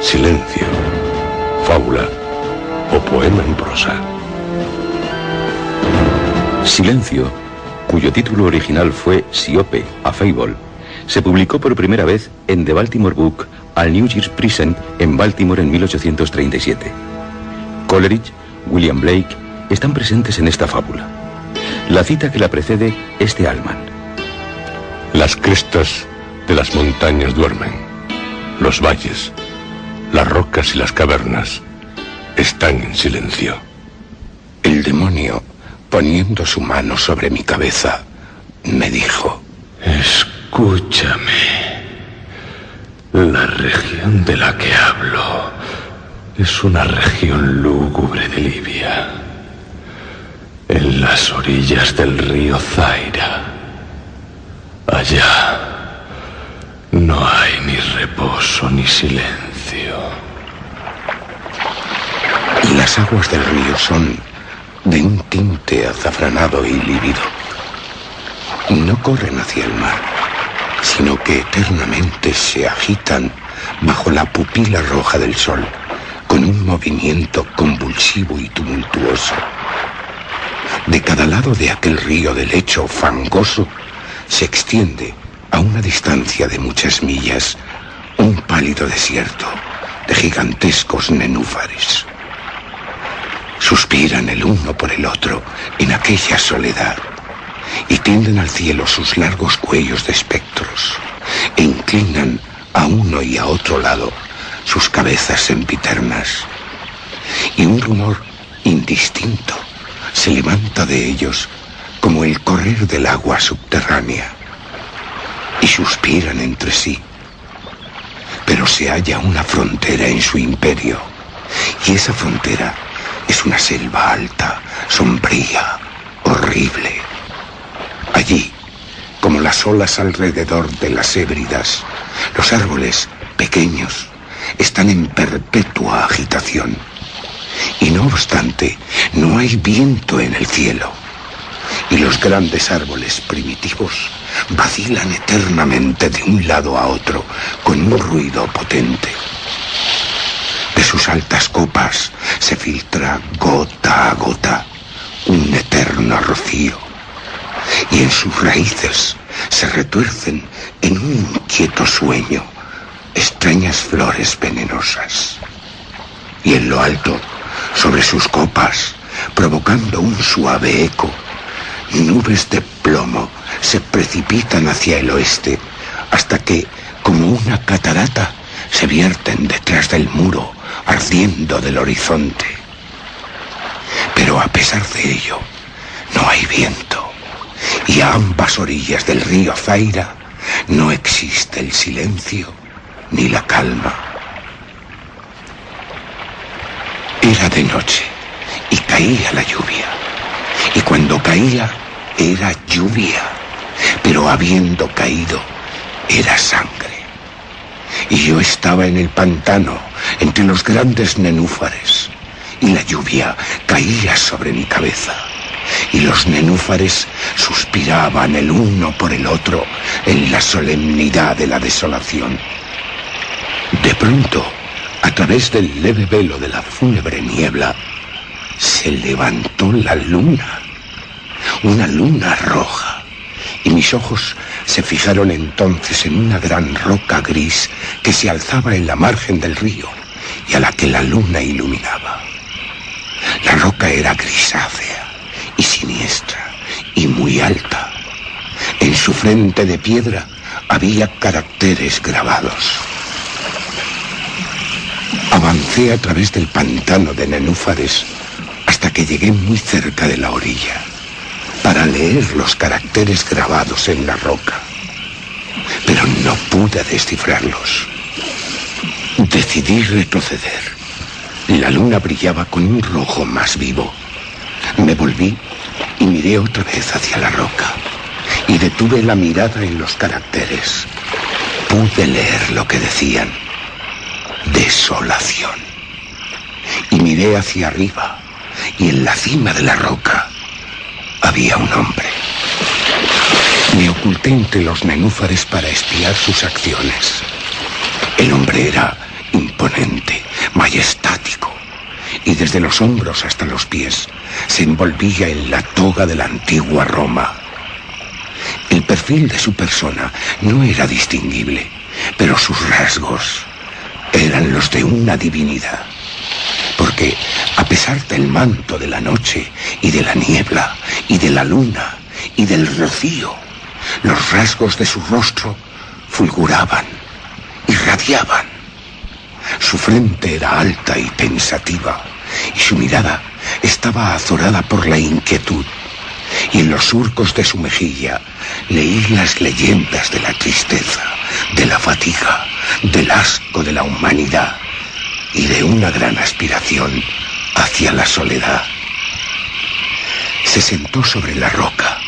silencio, fábula o poema en prosa. Silencio, cuyo título original fue Siope, a Fable, se publicó por primera vez en The Baltimore Book al New Year's Present en Baltimore en 1837. Coleridge, William Blake están presentes en esta fábula. La cita que la precede es de Allman. Las crestas de las montañas duermen, los valles, las rocas y las cavernas están en silencio. El demonio, poniendo su mano sobre mi cabeza, me dijo: escúchame. La región de la que hablo es una región lúgubre de Libia, en las orillas del río Zaira. Allá no hay ni reposo ni silencio. Y las aguas del río son de un tinte azafranado y lívido. No corren hacia el mar, sino que eternamente se agitan bajo la pupila roja del sol, con un movimiento convulsivo y tumultuoso. De cada lado de aquel río de lecho fangoso se extiende, a una distancia de muchas millas, un pálido desierto de gigantescos nenúfares. Suspiran el uno por el otro en aquella soledad y tienden al cielo sus largos cuellos de espectros e inclinan a uno y a otro lado sus cabezas sempiternas. Y un rumor indistinto se levanta de ellos como el correr del agua subterránea, y suspiran entre sí. Pero se halla una frontera en su imperio, y esa frontera es una selva alta, sombría, horrible. Allí, como las olas alrededor de las Hébridas, los árboles pequeños están en perpetua agitación, y no obstante, no hay viento en el cielo, y los grandes árboles primitivos vacilan eternamente de un lado a otro con un ruido potente. De sus altas copas se filtra gota a gota un eterno rocío, y en sus raíces se retuercen en un inquieto sueño extrañas flores venenosas. Y en lo alto, sobre sus copas, provocando un suave eco, nubes de plomo se precipitan hacia el oeste hasta que, como una catarata, se vierten detrás del muro ardiendo del horizonte. Pero a pesar de ello, no hay viento, y a ambas orillas del río Zaira no existe el silencio ni la calma. Era de noche y caía la lluvia, y cuando caía era lluvia, pero habiendo caído era sangre. Y yo estaba en el pantano entre los grandes nenúfares, y la lluvia caía sobre mi cabeza, y los nenúfares suspiraban el uno por el otro en la solemnidad de la desolación. De pronto, a través del leve velo de la fúnebre niebla, se levantó la luna, una luna roja, y mis ojos se fijaron entonces en una gran roca gris que se alzaba en la margen del río y a la que la luna iluminaba. La roca era grisácea y siniestra y muy alta. En su frente de piedra había caracteres grabados. Avancé a través del pantano de nenúfares hasta que llegué muy cerca de la orilla para leer los caracteres grabados en la roca, pero no pude descifrarlos. Decidí retroceder. La luna brillaba con un rojo más vivo. Me volví y miré otra vez hacia la roca y detuve la mirada en los caracteres. Pude leer lo que decían: desolación. Y miré hacia arriba, y en la cima de la roca había un hombre. Me oculté entre los nenúfares para espiar sus acciones. El hombre era imponente, desde los hombros hasta los pies se envolvía en la toga de la antigua Roma. El perfil de su persona no era distinguible, pero sus rasgos eran los de una divinidad. Porque, a pesar del manto de la noche y de la niebla y de la luna y del rocío, los rasgos de su rostro fulguraban, irradiaban. Su frente era alta y pensativa, y su mirada estaba azorada por la inquietud. Y en los surcos de su mejilla leí las leyendas de la tristeza, de la fatiga, del asco de la humanidad y de una gran aspiración hacia la soledad. Se sentó sobre la roca,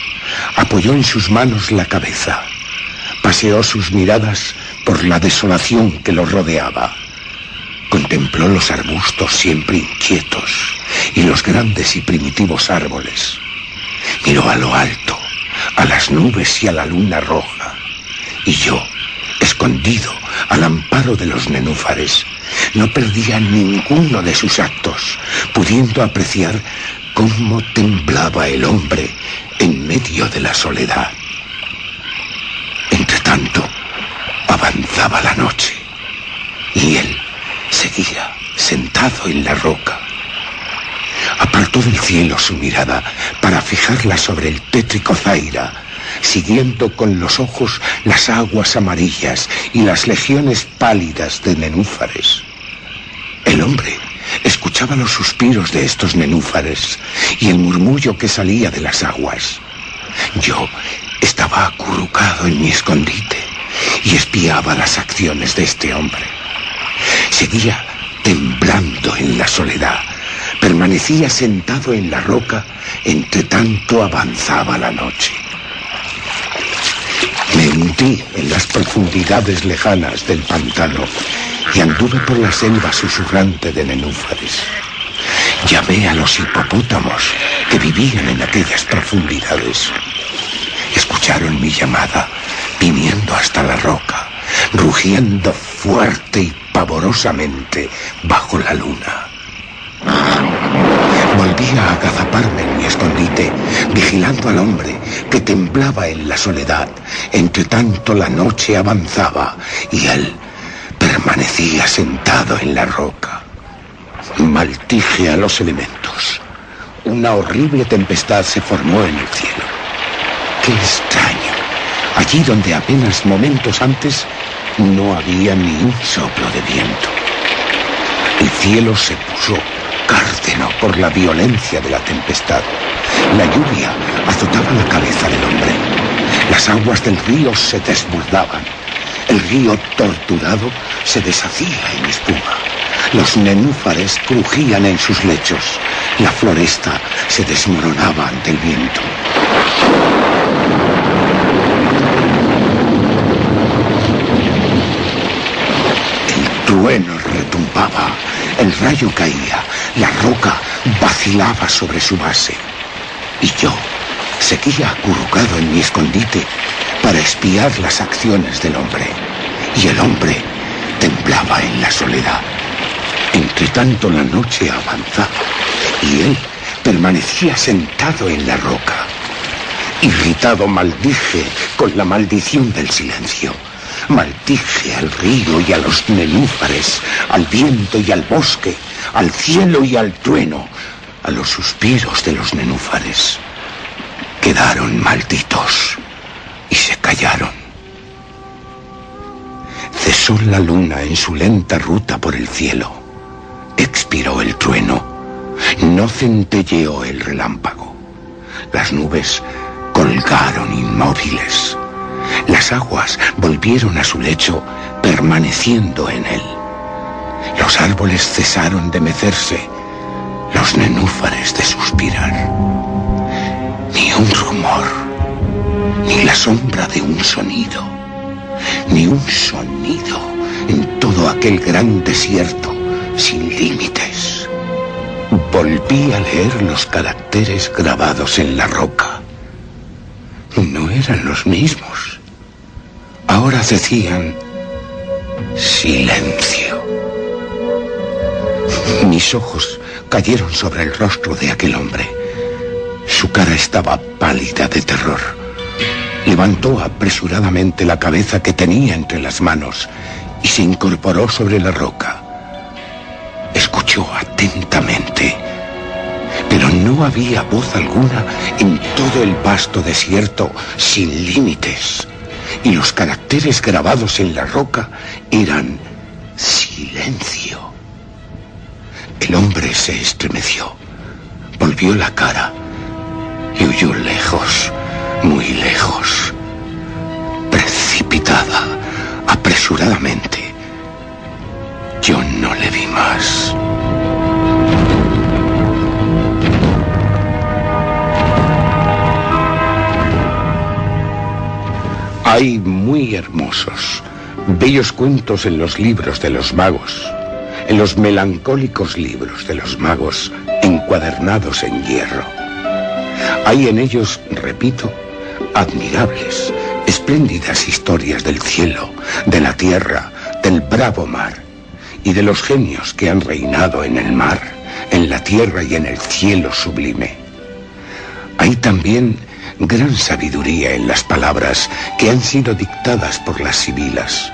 apoyó en sus manos la cabeza, paseó sus miradas por la desolación que lo rodeaba. Contempló los arbustos siempre inquietos y los grandes y primitivos árboles. Miró a lo alto, a las nubes y a la luna roja. Y yo, escondido al amparo de los nenúfares, no perdía ninguno de sus actos, pudiendo apreciar cómo temblaba el hombre en medio de la soledad. Entretanto, avanzaba la noche, y él seguía sentado en la roca. Apartó del cielo su mirada para fijarla sobre el tétrico Zaira, siguiendo con los ojos las aguas amarillas y las legiones pálidas de nenúfares. El hombre escuchaba los suspiros de estos nenúfares y el murmullo que salía de las aguas. Yo estaba acurrucado en mi escondite y espiaba las acciones de este hombre. Seguía temblando en la soledad. Permanecía sentado en la roca, entre tanto avanzaba la noche. Me hundí en las profundidades lejanas del pantano y anduve por la selva susurrante de nenúfares. Llamé a los hipopótamos que vivían en aquellas profundidades. Escucharon mi llamada, viniendo hasta la roca, rugiendo fuerte y pavorosamente bajo la luna. Volví a agazaparme en mi escondite, vigilando al hombre que temblaba en la soledad. Entre tanto la noche avanzaba y él permanecía sentado en la roca. Maldije a los elementos. Una horrible tempestad se formó en el cielo. ¡Qué extraño! Allí donde apenas momentos antes no había ni un soplo de viento. El cielo se puso cárdeno por la violencia de la tempestad. La lluvia azotaba la cabeza del hombre. Las aguas del río se desbordaban. El río torturado se deshacía en espuma. Los nenúfares crujían en sus lechos. La floresta se desmoronaba ante el viento. El trueno retumbaba. El rayo caía, la roca vacilaba sobre su base. Y yo seguía acurrucado en mi escondite para espiar las acciones del hombre. Y el hombre temblaba en la soledad. Entre tanto la noche avanzaba y él permanecía sentado en la roca. Irritado maldije con la maldición del silencio. Maldije al río y a los nenúfares, al viento y al bosque, al cielo y al trueno, a los suspiros de los nenúfares. Quedaron malditos y se callaron. Cesó la luna en su lenta ruta por el cielo. Expiró el trueno. No centelleó el relámpago. Las nubes colgaron inmóviles. Las aguas volvieron a su lecho, permaneciendo en él. Los árboles cesaron de mecerse, los nenúfares de suspirar. Ni un rumor, ni la sombra de un sonido, ni un sonido en todo aquel gran desierto sin límites. Volví a leer los caracteres grabados en la roca. No eran los mismos. Ahora decían silencio. Mis ojos cayeron sobre el rostro de aquel hombre. Su cara estaba pálida de terror. Levantó apresuradamente la cabeza que tenía entre las manos y se incorporó sobre la roca. Escuchó atentamente, pero no había voz alguna en todo el vasto desierto sin límites, y los caracteres grabados en la roca eran silencio. El hombre se estremeció, volvió la cara y huyó lejos, muy lejos, precipitada, apresuradamente. Yo no le vi más. Hay muy hermosos, bellos cuentos en los libros de los magos, en los melancólicos libros de los magos encuadernados en hierro. Hay en ellos, repito, admirables, espléndidas historias del cielo, de la tierra, del bravo mar y de los genios que han reinado en el mar, en la tierra y en el cielo sublime. Hay también gran sabiduría en las palabras que han sido dictadas por las sibilas,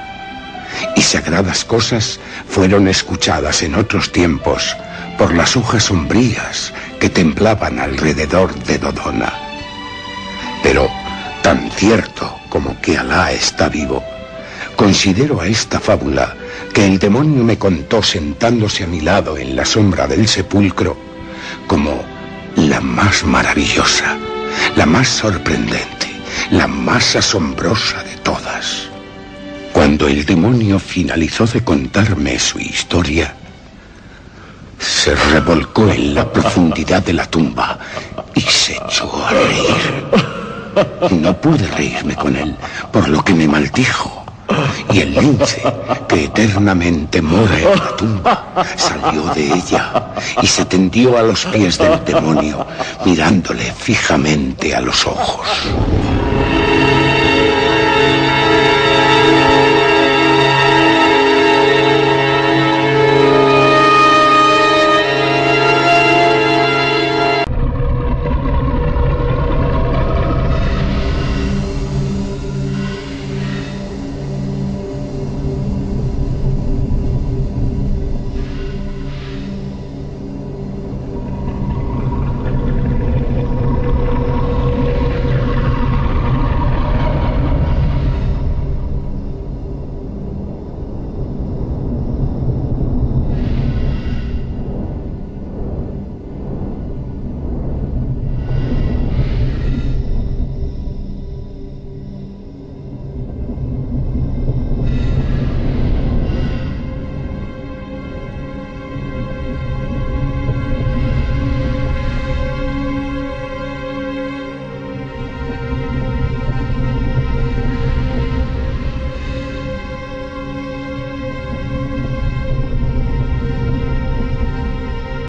y sagradas cosas fueron escuchadas en otros tiempos por las hojas sombrías que temblaban alrededor de Dodona. Pero, tan cierto como que Alá está vivo, considero a esta fábula que el demonio me contó sentándose a mi lado en la sombra del sepulcro como la más maravillosa, la más sorprendente, la más asombrosa de todas. Cuando el demonio finalizó de contarme su historia, se revolcó en la profundidad de la tumba y se echó a reír. No pude reírme con él, por lo que me maldijo. Y el lince, que eternamente mora en la tumba, salió de ella y se tendió a los pies del demonio, mirándole fijamente a los ojos.